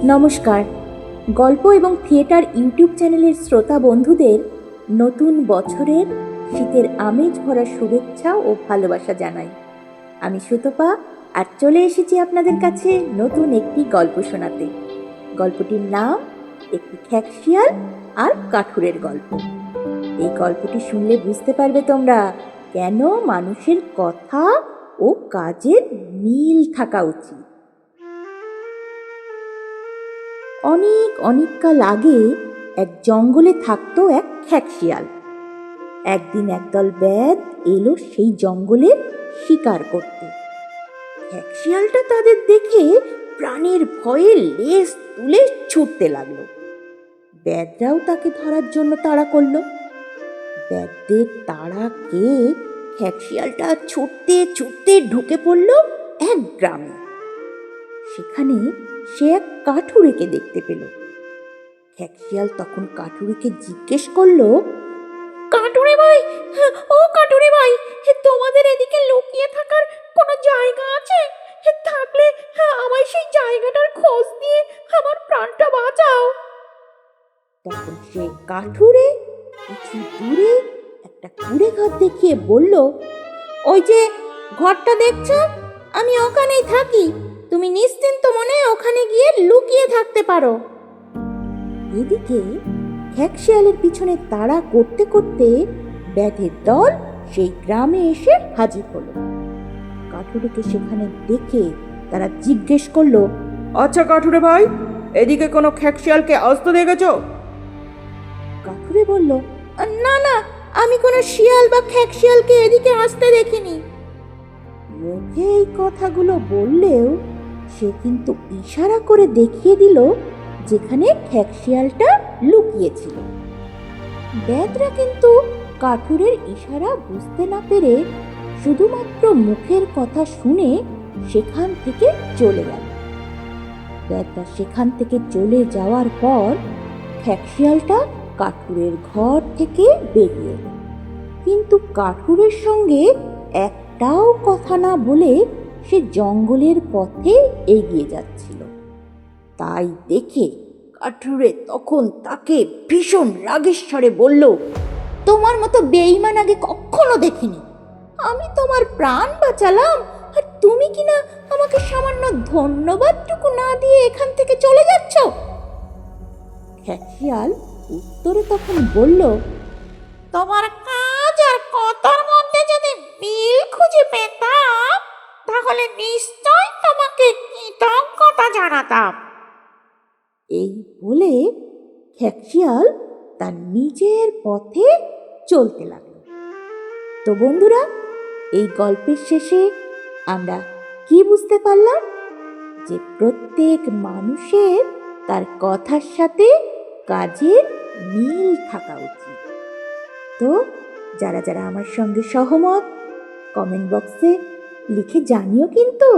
নমস্কার। গল্প এবং থিয়েটার ইউটিউব চ্যানেলের শ্রোতা বন্ধুদের নতুন বছরের শীতের আমেজ ভরা শুভেচ্ছা ও ভালোবাসা জানাই। আমি সুতপা আর চলে এসেছি আপনাদের কাছে নতুন একটি গল্প শোনাতে। গল্পটির নাম একটি খ্যাকশিয়াল আর কাঠুরের গল্প। এই গল্পটি শুনলে বুঝতে পারবে তোমরা কেন মানুষের কথা ও কাজের মিল থাকা উচিত। অনেক কাল আগে এক জঙ্গলে থাকতো এক খ্যাকশিয়াল। একদিন একদল ব্যাধ এলো সেই জঙ্গলে শিকার করতে। খ্যাকশিয়ালটা তাদের দেখে প্রাণের ভয়ে লেজ তুলে ছুটতে লাগলো। ব্যাধরাও তাকে ধরার জন্য তাড়া করলো। ব্যাধদের তাড়া খেয়ে খ্যাকশিয়ালটা ছুটতে ঢুকে পড়ল এক গ্রামে। সেখানে সে এক কাঠুরেকে দেখতে পেল। খ্যাকশিয়াল তখন কাঠুরিকে জিজ্ঞেস করলো, কাঠুরে ভাই, ও কাঠুরে ভাই, তোমাদের এদিকে লুকিয়ে থাকার কোনো জায়গা আছে? থাকলে আমায় সেই জায়গাটার খোঁজ দিয়ে আমার প্রাণটা বাঁচাও। তখন সে কাঠুরে কিছু দূরে একটা কুড়ে ঘর দেখিয়ে বলল, ওই যে ঘরটা দেখছো, আমি ওখানেই থাকি। তুমি নিশ্চিন্ত মনে ওখানে গিয়ে লুকিয়ে থাকতে পারো। এদিকে খ্যাকশিয়ালের পিছনে তাড়া করতে করতে ব্যাধের দল সেই গ্রামে এসে হাজির হলো। কাঠুরেকে সেখানে দেখে তারা জিজ্ঞেস করলো, আচ্ছা কাঠুরে ভাই, এদিকে কোনো খ্যাকশিয়ালকে আসতে দেখেছো? কাঠুরে বলল, না, আমি কোনো শিয়াল বা খ্যাকশিয়ালকে এদিকে আসতে দেখিনি। মুখে এই কথাগুলো বললেও সে কিন্তু ইশারা করে দেখিয়ে দিল যেখানে খ্যাকশিয়ালটা লুকিয়েছিল। ব্যাধরা কিন্তু কাঠুরের ইশারা বুঝতে না পেরে শুধুমাত্র মুখের কথা শুনে সেখান থেকে চলে গেল। ব্যাধরা সেখান থেকে চলে যাওয়ার পর খ্যাকশিয়ালটা কাঠুরের ঘর থেকে বেরিয়ে এলো, কিন্তু কাঠুরের সঙ্গে একটাও কথা না বলে সে জঙ্গলের পথে এগিয়ে যাচ্ছিল। তাই দেখে কাঠুরে তখন তাকে ভীষণ রাগের স্বরে বলল, তোমার মতো বেঈমান আগে কখনো দেখিনি। আমি তোমার প্রাণ বাঁচালাম আর তুমি কিনা আমাকে সামান্য ধন্যবাদটুকু না দিয়ে এখান থেকে চলে যাচ্ছ। খ্যাকশিয়াল উত্তরে তখন বলল, তোমার কাজ আর কথার মধ্যে যদি মিল খুঁজে পেতাম তাহলে নিশ্চয় তোমাকে কৃতজ্ঞতা জানাতাম। এই বলে খ্যাকশিয়াল তার নিজের পথে চলতে লাগলো। তো বন্ধুরা, এই গল্পের শেষে আমরা কি বুঝতে পারলাম? যে প্রত্যেক মানুষের তার কথার সাথে কাজের মিল থাকা উচিত। তো যারা আমার সঙ্গে সহমত কমেন্ট বক্সে লিখে জানিও কিন্তু।